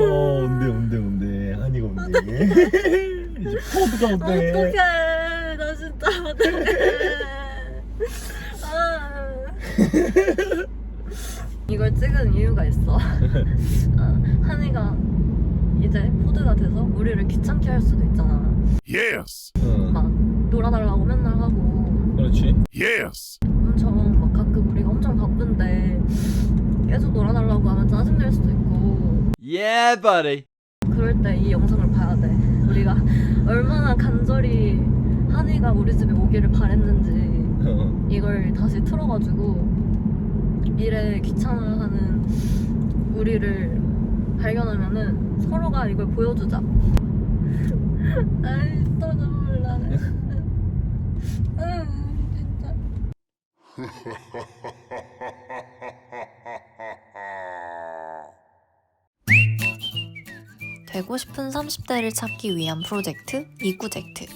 온대 한이가 온대. 이제 포드가 온대. 어떡해. 나 진짜 어떡해. 이걸 찍은 이유가 있어. 한이가 이제 포드가 돼서 우리를 귀찮게 할 수도 있잖아. Yes. 막 놀아달라고 맨날 하고. 그렇지. Yes. 엄청 막 가끔 우리가 엄청 바쁜데 계속 놀아달라고 하면 짜증낼 수도 있고. Yeah, buddy. 그럴 때 이 영상을 봐야 돼. 우리가 얼마나 간절히 한이가 우리 집에 오기를 바랬는지 이걸 다시 틀어가지고 일에 귀찮아하는 우리를 발견하면은 서로가 이걸 보여주자. 아이 또 눈물 나네. 진짜. 되고 싶은 30대를 찾기 위한 프로젝트 이구젝트.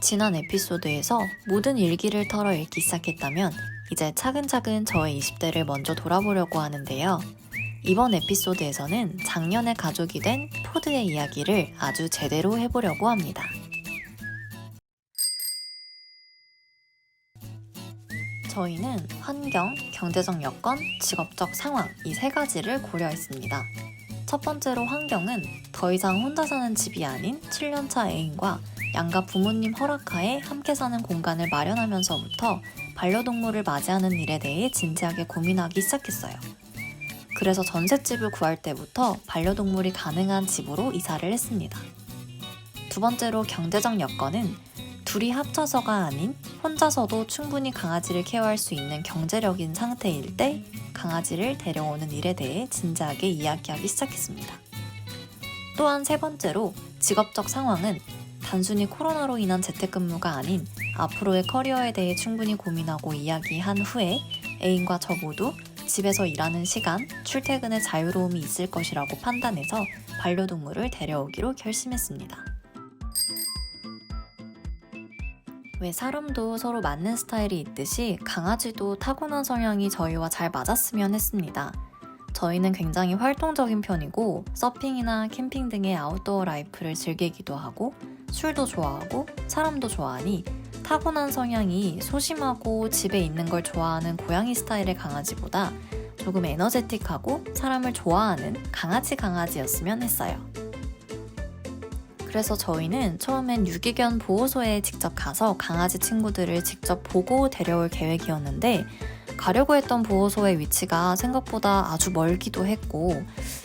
지난 에피소드에서 모든 일기를 털어 읽기 시작했다면 이제 차근차근 저의 20대를 먼저 돌아보려고 하는데요. 이번 에피소드에서는 작년에 가족이 된 포드의 이야기를 아주 제대로 해보려고 합니다. 저희는 환경, 경제적 여건, 직업적 상황 이 세 가지를 고려했습니다. 첫 번째로 환경은 더 이상 혼자 사는 집이 아닌 7년차 애인과 양가 부모님 허락하에 함께 사는 공간을 마련하면서부터 반려동물을 맞이하는 일에 대해 진지하게 고민하기 시작했어요. 그래서 전셋집을 구할 때부터 반려동물이 가능한 집으로 이사를 했습니다. 두 번째로 경제적 여건은 둘이 합쳐서가 아닌 혼자서도 충분히 강아지를 케어할 수 있는 경제력인 상태일 때 강아지를 데려오는 일에 대해 진지하게 이야기하기 시작했습니다. 또한 세 번째로 직업적 상황은 단순히 코로나로 인한 재택근무가 아닌 앞으로의 커리어에 대해 충분히 고민하고 이야기한 후에 애인과 저 모두 집에서 일하는 시간, 출퇴근의 자유로움이 있을 것이라고 판단해서 반려동물을 데려오기로 결심했습니다. 왜 사람도 서로 맞는 스타일이 있듯이 강아지도 타고난 성향이 저희와 잘 맞았으면 했습니다. 저희는 굉장히 활동적인 편이고 서핑이나 캠핑 등의 아웃도어 라이프를 즐기기도 하고 술도 좋아하고 사람도 좋아하니 타고난 성향이 소심하고 집에 있는 걸 좋아하는 고양이 스타일의 강아지보다 조금 에너제틱하고 사람을 좋아하는 강아지였으면 했어요. 그래서 저희는 처음엔 유기견 보호소에 직접 가서 강아지 친구들을 직접 보고 데려올 계획이었는데 가려고 했던 보호소의 위치가 생각보다 아주 멀기도 했고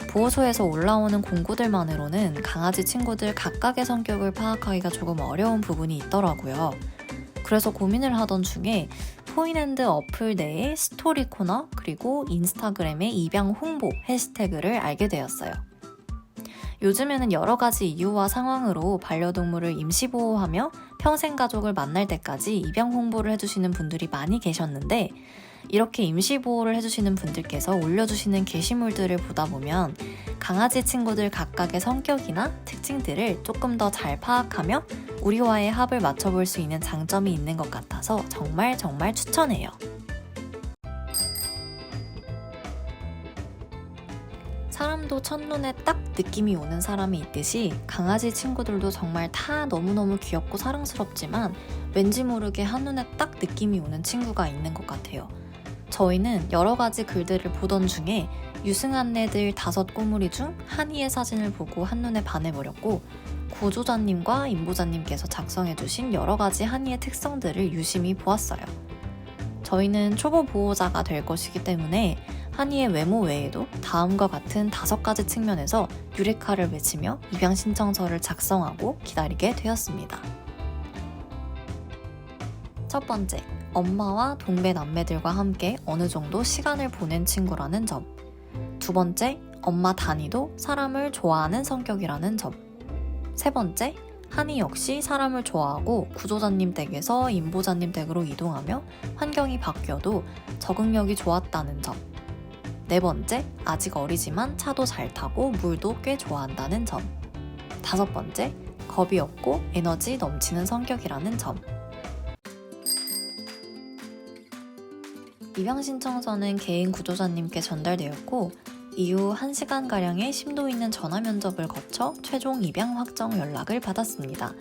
보호소에서 올라오는 공고들만으로는 강아지 친구들 각각의 성격을 파악하기가 조금 어려운 부분이 있더라고요. 그래서 고민을 하던 중에 포인핸드 어플 내에 스토리 코너 그리고 인스타그램의 입양 홍보 해시태그를 알게 되었어요. 요즘에는 여러 가지 이유와 상황으로 반려동물을 임시보호하며 평생 가족을 만날 때까지 입양 홍보를 해주시는 분들이 많이 계셨는데 이렇게 임시보호를 해주시는 분들께서 올려주시는 게시물들을 보다 보면 강아지 친구들 각각의 성격이나 특징들을 조금 더 잘 파악하며 우리와의 합을 맞춰볼 수 있는 장점이 있는 것 같아서 정말 추천해요. 사람도 첫눈에 딱 느낌이 오는 사람이 있듯이 강아지 친구들도 정말 다 너무너무 귀엽고 사랑스럽지만 왠지 모르게 한눈에 딱 느낌이 오는 친구가 있는 것 같아요. 저희는 여러 가지 글들을 보던 중에 유승한 애들 5 꼬물이 중 한이의 사진을 보고 한눈에 반해버렸고 구조자님과 임보자님께서 작성해주신 여러 가지 한이의 특성들을 유심히 보았어요. 저희는 초보 보호자가 될 것이기 때문에 한이의 외모 외에도 다음과 같은 5가지 측면에서 유레카를 외치며 입양 신청서를 작성하고 기다리게 되었습니다. 첫 번째, 엄마와 동배 남매들과 함께 어느 정도 시간을 보낸 친구라는 점. 두 번째, 엄마 단이도 사람을 좋아하는 성격이라는 점. 세 번째, 한이 역시 사람을 좋아하고 구조자님 댁에서 임보자님 댁으로 이동하며 환경이 바뀌어도 적응력이 좋았다는 점. 네 번째, 아직 어리지만 차도 잘 타고 물도 꽤 좋아한다는 점. 5번째, 겁이 없고 에너지 넘치는 성격이라는 점. 입양 신청서는 개인 구조자님께 전달되었고 이후 1시간가량의 심도 있는 전화 면접을 거쳐 최종 입양 확정 연락을 받았습니다.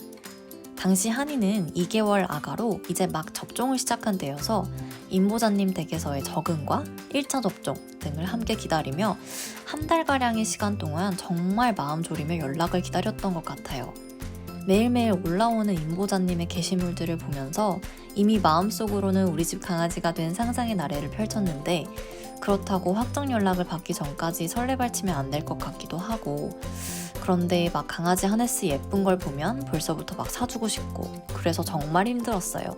당시 한이는 2개월 아가로 이제 막 접종을 시작한 때여서 임보자님 댁에서의 적응과 1차 접종 등을 함께 기다리며 한 달가량의 시간 동안 정말 마음 졸이며 연락을 기다렸던 것 같아요. 매일매일 올라오는 임보자님의 게시물들을 보면서 이미 마음속으로는 우리 집 강아지가 된 상상의 나래를 펼쳤는데 그렇다고 확정 연락을 받기 전까지 설레발치면 안 될 것 같기도 하고 그런데 막 강아지 하네스 예쁜 걸 보면 벌써부터 막 사주고 싶고 그래서 정말 힘들었어요.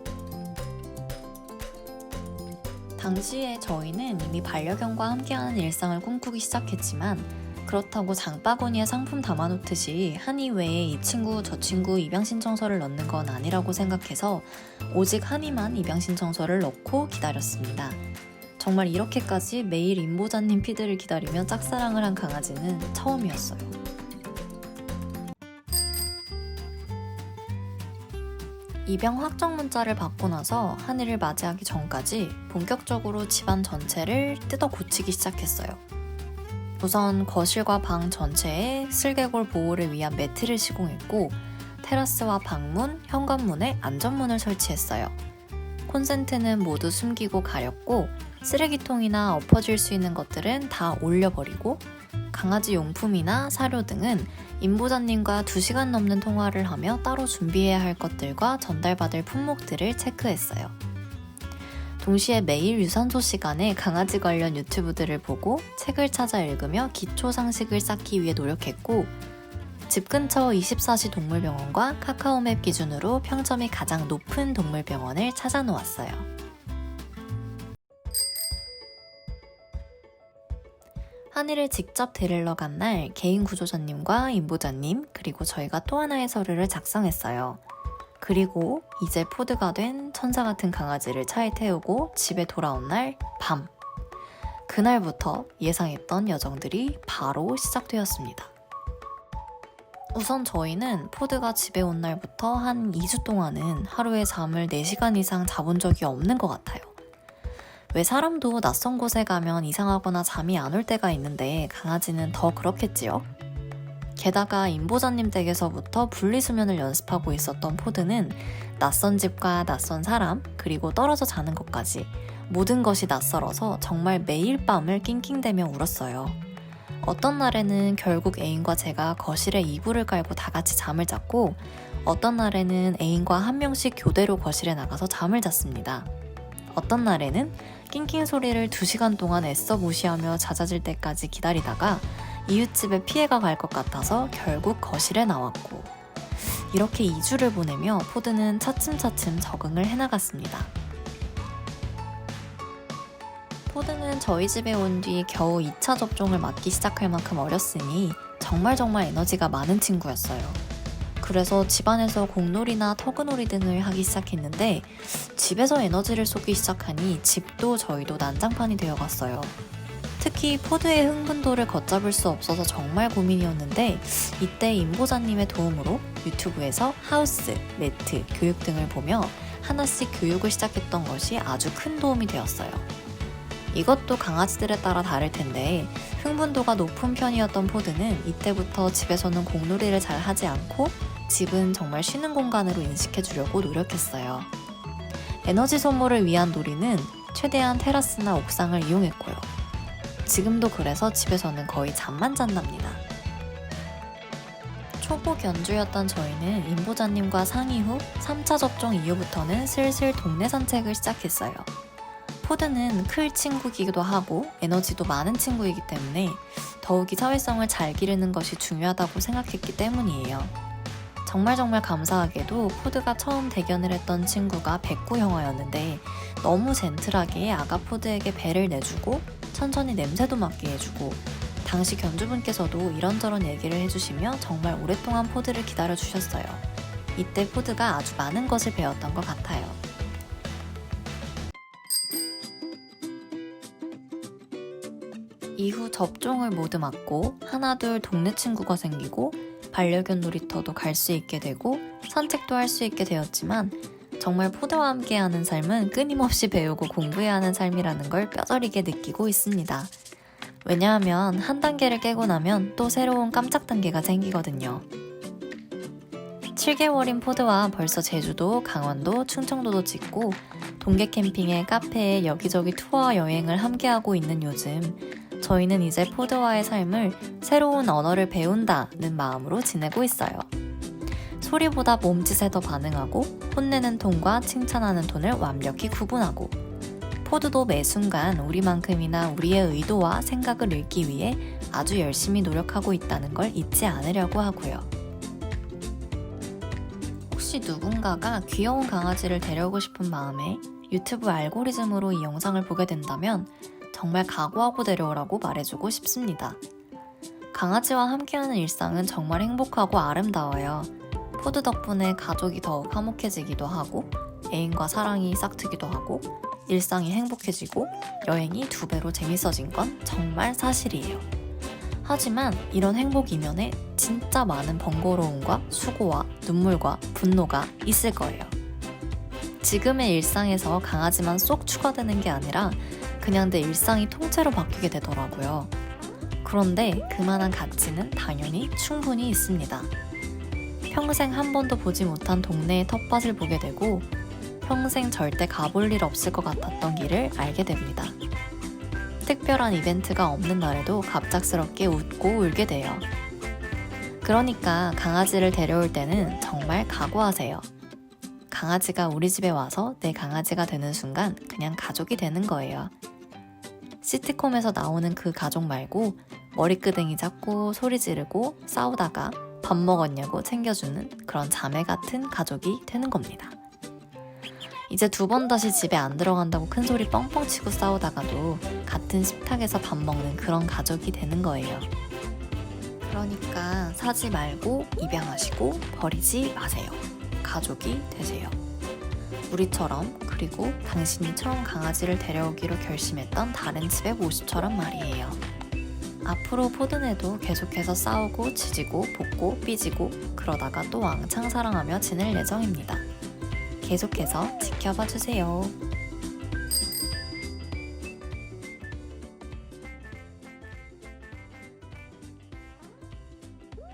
당시에 저희는 이미 반려견과 함께하는 일상을 꿈꾸기 시작했지만 그렇다고 장바구니에 상품 담아놓듯이 한이 외에 이 친구 저 친구 입양신청서를 넣는 건 아니라고 생각해서 오직 한이만 입양신청서를 넣고 기다렸습니다. 정말 이렇게까지 매일 임보자님 피드를 기다리며 짝사랑을 한 강아지는 처음이었어요. 입양 확정 문자를 받고 나서 한이를 맞이하기 전까지 본격적으로 집안 전체를 뜯어 고치기 시작했어요. 우선 거실과 방 전체에 슬개골 보호를 위한 매트를 시공했고 테라스와 방문, 현관문에 안전문을 설치했어요. 콘센트는 모두 숨기고 가렸고 쓰레기통이나 엎어질 수 있는 것들은 다 올려버리고 강아지 용품이나 사료 등은 임보자님과 2시간 넘는 통화를 하며 따로 준비해야 할 것들과 전달받을 품목들을 체크했어요. 동시에 매일 유산소 시간에 강아지 관련 유튜브들을 보고 책을 찾아 읽으며 기초 상식을 쌓기 위해 노력했고 집 근처 24시 동물병원과 카카오맵 기준으로 평점이 가장 높은 동물병원을 찾아 놓았어요. 한이를 직접 데리러 간 날 개인 구조자님과 임보자님 그리고 저희가 또 하나의 서류를 작성했어요. 그리고 이제 포드가 된 천사 같은 강아지를 차에 태우고 집에 돌아온 날 밤. 그날부터 예상했던 여정들이 바로 시작되었습니다. 우선 저희는 포드가 집에 온 날부터 한 2주 동안은 하루에 잠을 4시간 이상 자본 적이 없는 것 같아요. 왜 사람도 낯선 곳에 가면 이상하거나 잠이 안 올 때가 있는데 강아지는 더 그렇겠지요? 게다가 임보자님 댁에서부터 분리수면을 연습하고 있었던 포드는 낯선 집과 낯선 사람 그리고 떨어져 자는 것까지 모든 것이 낯설어서 정말 매일 밤을 낑낑대며 울었어요. 어떤 날에는 결국 애인과 제가 거실에 이불을 깔고 다 같이 잠을 잤고 어떤 날에는 애인과 한 명씩 교대로 거실에 나가서 잠을 잤습니다. 어떤 날에는 낑낑 소리를 2시간 동안 애써 무시하며 잦아질 때까지 기다리다가 이웃집에 피해가 갈 것 같아서 결국 거실에 나왔고 이렇게 2주를 보내며 포드는 차츰차츰 적응을 해나갔습니다. 포드는 저희 집에 온 뒤 겨우 2차 접종을 맞기 시작할 만큼 어렸으니 정말 에너지가 많은 친구였어요. 그래서 집안에서 공놀이나 터그놀이 등을 하기 시작했는데 집에서 에너지를 쏟기 시작하니 집도 저희도 난장판이 되어갔어요. 특히 포드의 흥분도를 걷잡을 수 없어서 정말 고민이었는데 이때 임보자님의 도움으로 유튜브에서 하우스, 매트, 교육 등을 보며 하나씩 교육을 시작했던 것이 아주 큰 도움이 되었어요. 이것도 강아지들에 따라 다를 텐데 흥분도가 높은 편이었던 포드는 이때부터 집에서는 공놀이를 잘 하지 않고 집은 정말 쉬는 공간으로 인식해 주려고 노력했어요. 에너지 소모를 위한 놀이는 최대한 테라스나 옥상을 이용했고요. 지금도 그래서 집에서는 거의 잠만 잔답니다. 초보 견주였던 저희는 임보자님과 상의 후 3차 접종 이후부터는 슬슬 동네 산책을 시작했어요. 포드는 클 친구이기도 하고 에너지도 많은 친구이기 때문에 더욱이 사회성을 잘 기르는 것이 중요하다고 생각했기 때문이에요. 정말 감사하게도 포드가 처음 대견을 했던 친구가 백구 형아였는데 너무 젠틀하게 아가 포드에게 배를 내주고 천천히 냄새도 맡게 해주고 당시 견주분께서도 이런저런 얘기를 해주시며 정말 오랫동안 포드를 기다려주셨어요. 이때 포드가 아주 많은 것을 배웠던 것 같아요. 이후 접종을 모두 맞고 하나둘 동네 친구가 생기고 반려견 놀이터도 갈 수 있게 되고 산책도 할 수 있게 되었지만 정말 포드와 함께하는 삶은 끊임없이 배우고 공부해야 하는 삶이라는 걸 뼈저리게 느끼고 있습니다. 왜냐하면 한 단계를 깨고 나면 또 새로운 깜짝 단계가 생기거든요. 7개월인 포드와 벌써 제주도, 강원도, 충청도도 찍고 동계 캠핑에 카페에 여기저기 투어 여행을 함께하고 있는 요즘, 저희는 이제 포드와의 삶을 새로운 언어를 배운다는 마음으로 지내고 있어요. 소리보다 몸짓에 더 반응하고 혼내는 톤과 칭찬하는 톤을 완벽히 구분하고, 포드도 매 순간 우리만큼이나 우리의 의도와 생각을 읽기 위해 아주 열심히 노력하고 있다는 걸 잊지 않으려고 하고요. 혹시 누군가가 귀여운 강아지를 데려오고 싶은 마음에 유튜브 알고리즘으로 이 영상을 보게 된다면 정말 각오하고 데려오라고 말해주고 싶습니다. 강아지와 함께하는 일상은 정말 행복하고 아름다워요. 포드 덕분에 가족이 더욱 화목해지기도 하고, 애인과 사랑이 싹트기도 하고, 일상이 행복해지고, 여행이 2배로 재밌어진 건 정말 사실이에요. 하지만 이런 행복 이면에 진짜 많은 번거로움과 수고와 눈물과 분노가 있을 거예요. 지금의 일상에서 강아지만 쏙 추가되는 게 아니라 그냥 내 일상이 통째로 바뀌게 되더라고요. 그런데 그만한 가치는 당연히 충분히 있습니다. 평생 한 번도 보지 못한 동네의 텃밭을 보게 되고, 평생 절대 가볼 일 없을 것 같았던 길을 알게 됩니다. 특별한 이벤트가 없는 날에도 갑작스럽게 웃고 울게 돼요. 그러니까 강아지를 데려올 때는 정말 각오하세요. 강아지가 우리 집에 와서 내 강아지가 되는 순간 그냥 가족이 되는 거예요. 시트콤에서 나오는 그 가족 말고 머리끄댕이 잡고 소리 지르고 싸우다가 밥 먹었냐고 챙겨주는 그런 자매 같은 가족이 되는 겁니다. 이제 2번 다시 집에 안 들어간다고 큰소리 뻥뻥 치고 싸우다가도 같은 식탁에서 밥 먹는 그런 가족이 되는 거예요. 그러니까 사지 말고 입양하시고 버리지 마세요. 가족이 되세요. 우리처럼, 그리고 당신이 처음 강아지를 데려오기로 결심했던 다른 집의 모습처럼 말이에요. 앞으로 포드네도 계속해서 싸우고 지지고 볶고 삐지고 그러다가 또 왕창 사랑하며 지낼 예정입니다. 계속해서 지켜봐 주세요.